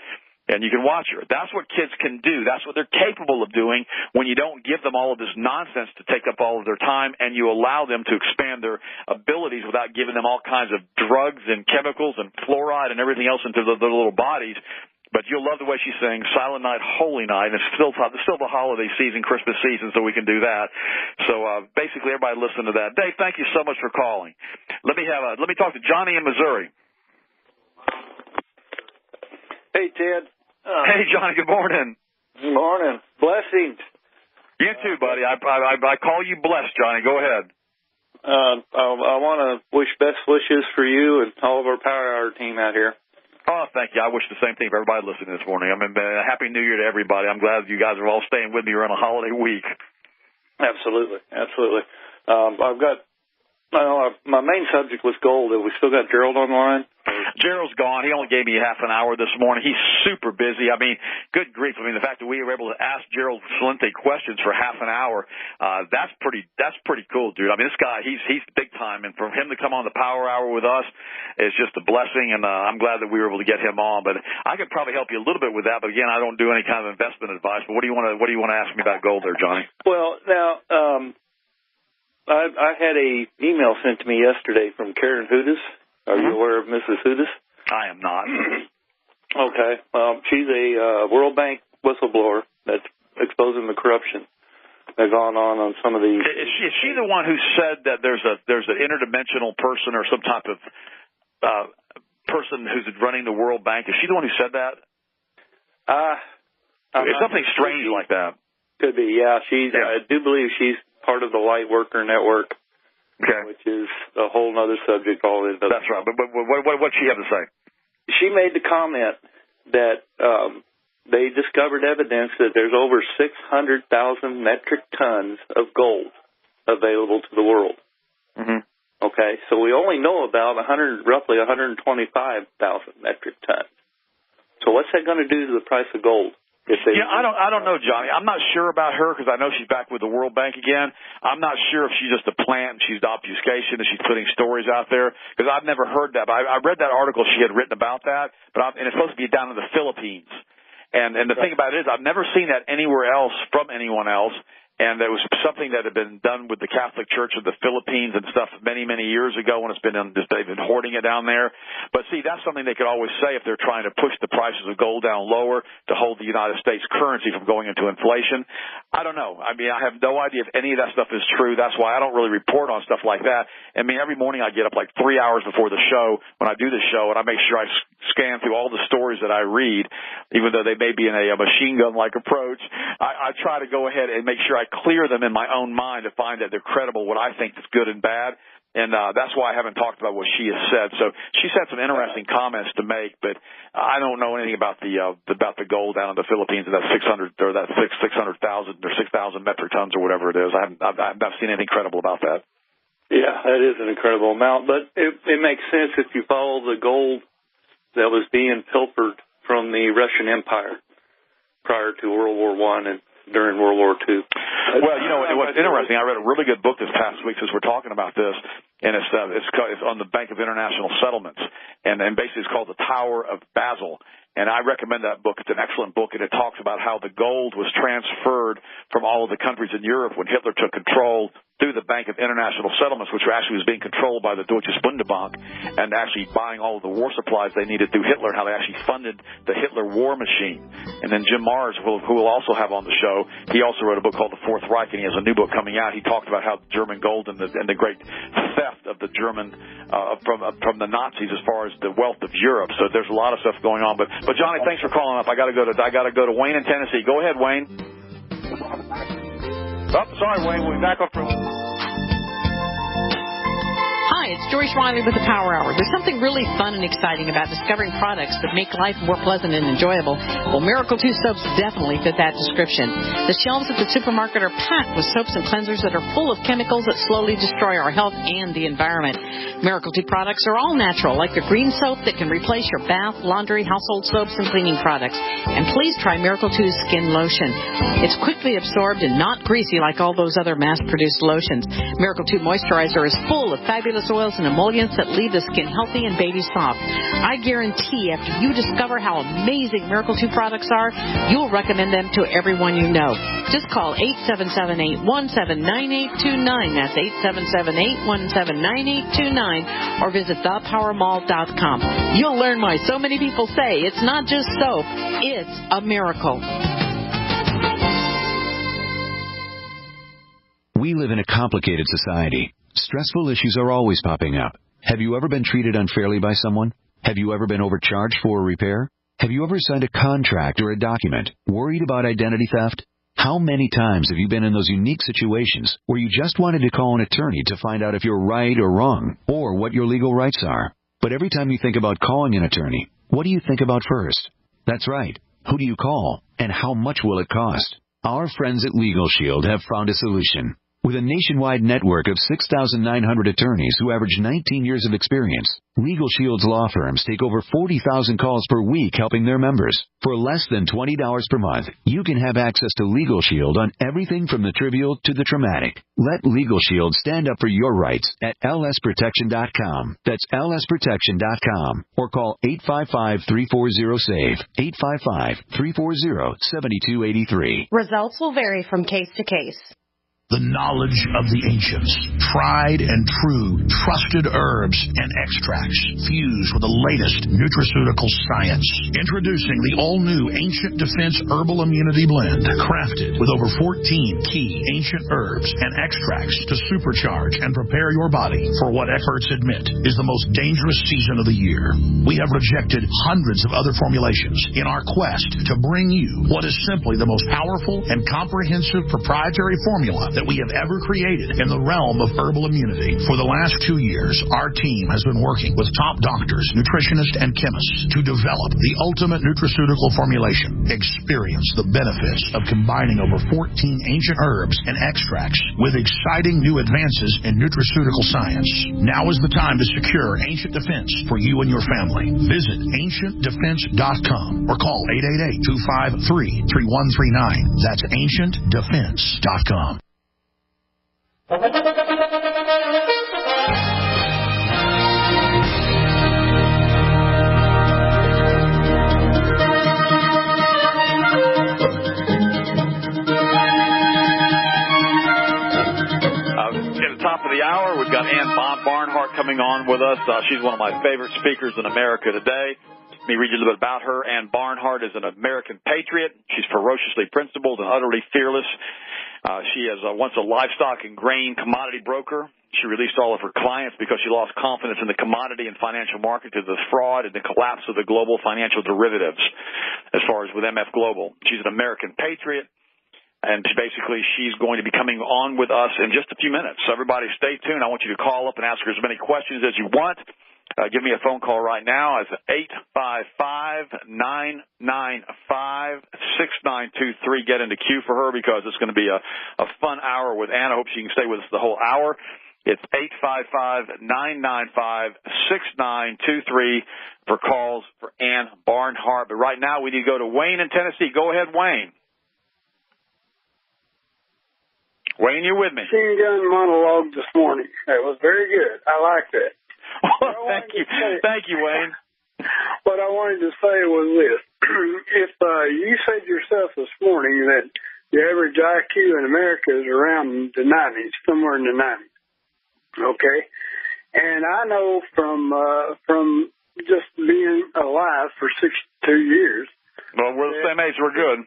And you can watch her. That's what kids can do. That's what they're capable of doing when you don't give them all of this nonsense to take up all of their time, and you allow them to expand their abilities without giving them all kinds of drugs and chemicals and fluoride and everything else into their little bodies. But you'll love the way she sings Silent Night, Holy Night. It's still the holiday season, Christmas season, so we can do that. So basically, everybody listen to that. Dave, thank you so much for calling. Let me talk to Johnny in Missouri. Hey, Ted. Hey, Johnny. Good morning. Good morning. Blessings. You too, buddy. I call you blessed, Johnny. Go ahead. I want to wish best wishes for you and all of our Power Hour team out here. Oh, thank you. I wish the same thing for everybody listening this morning. I mean, Happy New Year to everybody. I'm glad you guys are all staying with me. You're on a holiday week. Absolutely. Absolutely. My main subject was gold. Have we still got Gerald on the line? Gerald's gone. He only gave me half an hour this morning. He's super busy. I mean, good grief. I mean, the fact that we were able to ask Gerald Celente questions for half an hour, that's pretty cool, dude. I mean, this guy, he's big time, and for him to come on the Power Hour with us is just a blessing, and I'm glad that we were able to get him on. But I could probably help you a little bit with that, but again, I don't do any kind of investment advice. But what do you want to ask me about gold there, Johnny? Well, now, I had a email sent to me yesterday from Karen Hudis. Are you aware of Mrs. Hudis? I am not. Okay. She's a World Bank whistleblower that's exposing the corruption that's gone on some of these. Is she the one who said that there's an interdimensional person or some type of person who's running the World Bank? Is she the one who said that? It's something strange like that. Could be, yeah. I do believe she's part of the Light Worker Network. Okay. Which is a whole other subject all in. That's right. But what'd she have to say? She made the comment that they discovered evidence that there's over 600,000 metric tons of gold available to the world. Mm-hmm. Okay, so we only know about roughly 125,000 metric tons. So what's that going to do to the price of gold? I don't know, Johnny. I'm not sure about her because I know she's back with the World Bank again. I'm not sure if she's just a plant and she's obfuscation and she's putting stories out there because I've never heard that. But I read that article she had written about that, and it's supposed to be down in the Philippines. And the thing about it is I've never seen that anywhere else from anyone else. And there was something that had been done with the Catholic Church of the Philippines and stuff many, many years ago when they've been hoarding it down there. But see, that's something they could always say if they're trying to push the prices of gold down lower to hold the United States currency from going into inflation. I don't know. I mean, I have no idea if any of that stuff is true. That's why I don't really report on stuff like that. I mean, every morning I get up like 3 hours before the show when I do the show, and I make sure I scan through all the stories that I read, even though they may be in a machine gun-like approach. I try to go ahead and make sure I clear them in my own mind to find that they're credible, what I think is good and bad. And that's why I haven't talked about what she has said. So she's had some interesting comments to make, but I don't know anything about the gold down in the Philippines, that 600,000 or 6,000 metric tons or whatever it is. I've not seen anything credible about that. Yeah, that is an incredible amount, but it makes sense if you follow the gold that was being pilfered from the Russian Empire prior to World War I and during World War II. Well, you know, what's interesting, I read a really good book this past week since we're talking about this, and it's on the Bank of International Settlements, and basically it's called The Tower of Basel. And I recommend that book. It's an excellent book, and it talks about how the gold was transferred from all of the countries in Europe when Hitler took control through the Bank of International Settlements, which actually was being controlled by the Deutsche Bundesbank, and actually buying all of the war supplies they needed through Hitler, and how they actually funded the Hitler war machine. And then Jim Mars, who we'll also have on the show, he also wrote a book called The Fourth Reich, and he has a new book coming out. He talked about how German gold and the great theft of the German from the Nazis as far as the wealth of Europe. So there's a lot of stuff going on. But Johnny, thanks for calling up. I got to go to Wayne in Tennessee. Go ahead, Wayne. Oh, sorry, Wayne. We'll be back up for. Hi, it's Joyce Riley with the Power Hour. There's something really fun and exciting about discovering products that make life more pleasant and enjoyable. Well, Miracle 2 soaps definitely fit that description. The shelves at the supermarket are packed with soaps and cleansers that are full of chemicals that slowly destroy our health and the environment. Miracle 2 products are all natural, like the green soap that can replace your bath, laundry, household soaps, and cleaning products. And please try Miracle 2's Skin Lotion. It's quickly absorbed and not greasy like all those other mass-produced lotions. Miracle 2 Moisturizer is full of fabulous oils and emollients that leave the skin healthy and baby soft. I guarantee after you discover how amazing Miracle 2 products are, you'll recommend them to everyone you know. Just call 877-817-9829. That's 877-817-9829. Or visit thepowermall.com. You'll learn why so many people say it's not just soap, it's a miracle. We live in a complicated society. Stressful issues are always popping up. Have you ever been treated unfairly by someone? Have you ever been overcharged for a repair? Have you ever signed a contract or a document worried about identity theft? How many times have you been in those unique situations where you just wanted to call an attorney to find out if you're right or wrong, or what your legal rights are? But every time you think about calling an attorney, what do you think about first? That's right. Who do you call, and how much will it cost? Our friends at Legal Shield have found a solution. With a nationwide network of 6,900 attorneys who average 19 years of experience, Legal Shield's law firms take over 40,000 calls per week helping their members. For less than $20 per month, you can have access to Legal Shield on everything from the trivial to the traumatic. Let Legal Shield stand up for your rights at lsprotection.com. That's lsprotection.com. Or call 855-340-SAVE, 855-340-7283. Results will vary from case to case. The knowledge of the ancients, tried and true, trusted herbs and extracts fused with the latest nutraceutical science. Introducing the all-new Ancient Defense Herbal Immunity Blend, crafted with over 14 key ancient herbs and extracts to supercharge and prepare your body for what experts admit is the most dangerous season of the year. We have rejected hundreds of other formulations in our quest to bring you what is simply the most powerful and comprehensive proprietary formula that we have ever created in the realm of herbal immunity. For the last 2 years, our team has been working with top doctors, nutritionists, and chemists to develop the ultimate nutraceutical formulation. Experience the benefits of combining over 14 ancient herbs and extracts with exciting new advances in nutraceutical science. Now is the time to secure Ancient Defense for you and your family. Visit ancientdefense.com or call 888-253-3139. That's ancientdefense.com. Barnhart coming on with us. She's one of my favorite speakers in America today. Let me read you a little bit about her. Ann Barnhart is an American patriot. She's ferociously principled and utterly fearless. She is once a livestock and grain commodity broker. She released all of her clients because she lost confidence in the commodity and financial market due to the fraud and the collapse of the global financial derivatives as far as with MF Global. She's an American patriot. And basically, she's going to be coming on with us in just a few minutes. So everybody stay tuned. I want you to call up and ask her as many questions as you want. Give me a phone call right now. It's 855-995-6923. Get in the queue for her because it's going to be a fun hour with Ann. I hope she can stay with us the whole hour. It's 855-995-6923 for calls for Ann Barnhart. But right now, we need to go to Wayne in Tennessee. Go ahead, Wayne. Wayne, you with me? Machine gun monologue this morning. It was very good. I like that. Well, thank you. Thank you, Wayne. What I wanted to say was this. If you said yourself this morning that the average IQ in America is around the 90s, somewhere in the 90s, okay? And I know from just being alive for 62 years. Well, we're the same age. We're good.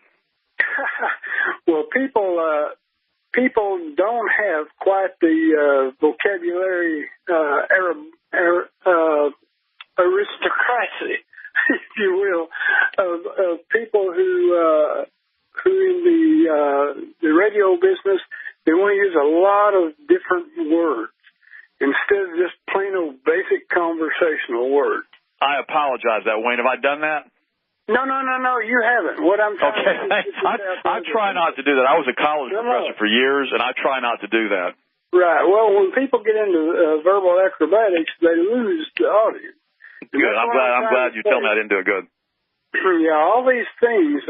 Well, people don't have quite the vocabulary, aristocracy, if you will, of people who in the radio business, they want to use a lot of different words instead of just plain old basic conversational words. I apologize, Wayne. Have I done that? No, you haven't. What I'm trying to do is I try not to do that. I was a college professor for years, and I try not to do that. Right. Well, when people get into verbal acrobatics, they lose the audience. Good. I'm glad you tell me I didn't do it good. Yeah, all these things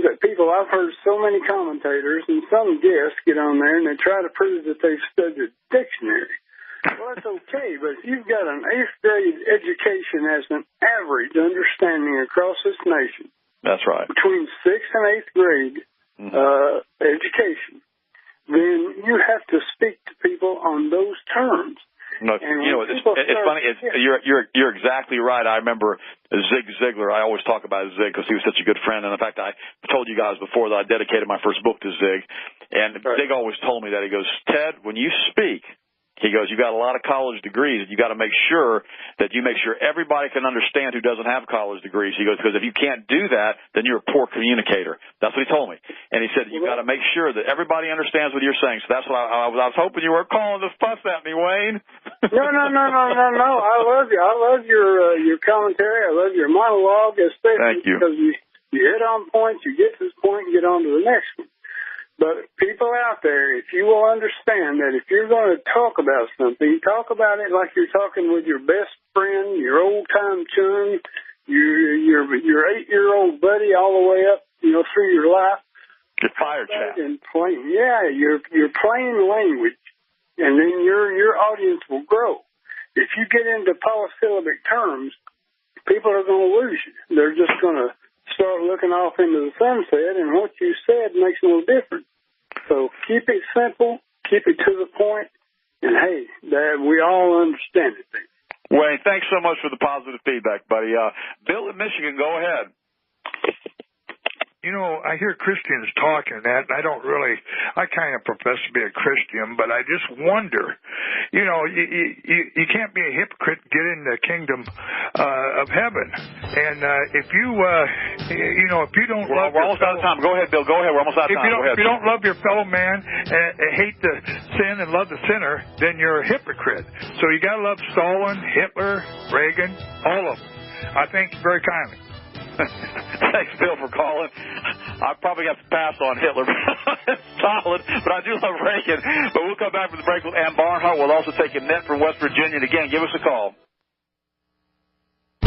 that people, I've heard so many commentators and some guests get on there and they try to prove that they've studied dictionary. Well, that's okay, but if you've got an 8th grade education as an average understanding across this nation. That's right. Between 6th and 8th grade education, then you have to speak to people on those terms. No, it's funny. You're exactly right. I remember Zig Ziglar. I always talk about Zig because he was such a good friend. And in fact, I told you guys before that I dedicated my first book to Zig. And Zig always told me that. He goes, Ted, when you speak, he goes, you got a lot of college degrees, and you got to make sure that you make sure everybody can understand who doesn't have college degrees. He goes, because if you can't do that, then you're a poor communicator. That's what he told me. And he said, you got to make sure that everybody understands what you're saying. So that's what I was hoping you weren't calling to fuss at me, Wayne. No. I love you. I love your commentary. I love your monologue, especially because you hit on points, you get to this point, and get on to the next one. But people out there, if you will understand that if you're going to talk about something, talk about it like you're talking with your best friend, your old-time chum, your 8-year-old buddy all the way up, through your life. Your fire chat. And your plain language, and then your audience will grow. If you get into polysyllabic terms, people are going to lose you. They're just going to start looking off into the sunset, and what you said makes no difference. So keep it simple, keep it to the point, and hey, we all understand it. Wayne, thanks so much for the positive feedback, buddy. Bill in Michigan, go ahead. I hear Christians talking that, and I kind of profess to be a Christian, but I just wonder, you can't be a hypocrite and get in the kingdom of heaven. And if you don't love we're almost out of time. Go ahead, Bill. Go ahead. We're almost out of time. If you don't love your fellow man and hate the sin and love the sinner, then you're a hypocrite. So you got to love Stalin, Hitler, Reagan, all of them. I think very kindly. Thanks, Bill, for calling. I probably have to pass on Hitler. Solid, but I do love Reagan. But we'll come back from the break with Ann Barnhart. We'll also take Annette from West Virginia. And again, give us a call.